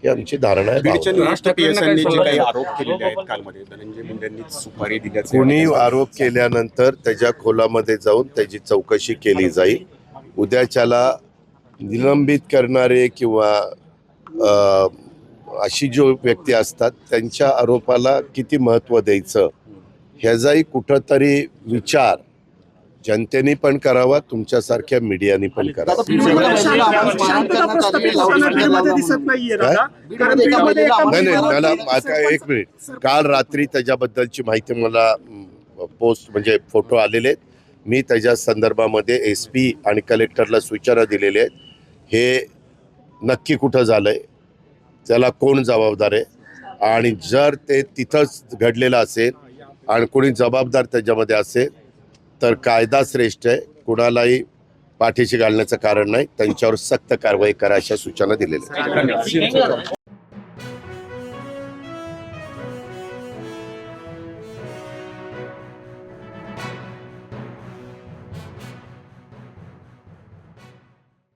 ही आमची धारणा आहे. बीडच्या नियुक्त PSIंनी जे काही आरोप केलेले आहेत कालमध्ये धनंजय मुंडेंनी सुपारी दिल्याचे कोणी आरोप केल्यानंतर त्याच्या खोलामध्ये जाऊन त्याची चौकशी केली जाईल. उद्याच्याला निलंबित करणारे किंवा अशी जो व्यक्ती असतात त्यांच्या आरोपाला किती महत्त्व द्यायचं ह्याचाही कुठंतरी विचार जनतेने पण करावा, तुमच्यासारख्या मीडियाने पण करावा. नाही मला आता एक मिनिट, काल रात्री त्याच्याबद्दलची माहिती मला पोस्ट म्हणजे फोटो आलेले आहेत. मी त्याच्या संदर्भामध्ये SP आणि कलेक्टरला सूचना दिलेल्या आहेत. हे नक्की कुठं झालंय, त्याला कोण जबाबदार आहे, आणि जर ते तिथंच घडलेलं असेल आणि कोणी जबाबदार त्याच्यामध्ये असेल तर कायदा श्रेष्ठ आहे, कुणालाही पाठीशी घालण्याचं कारण नाही. त्यांच्यावर सक्त कारवाई करा अशा सूचना दिलेल्या आहेत.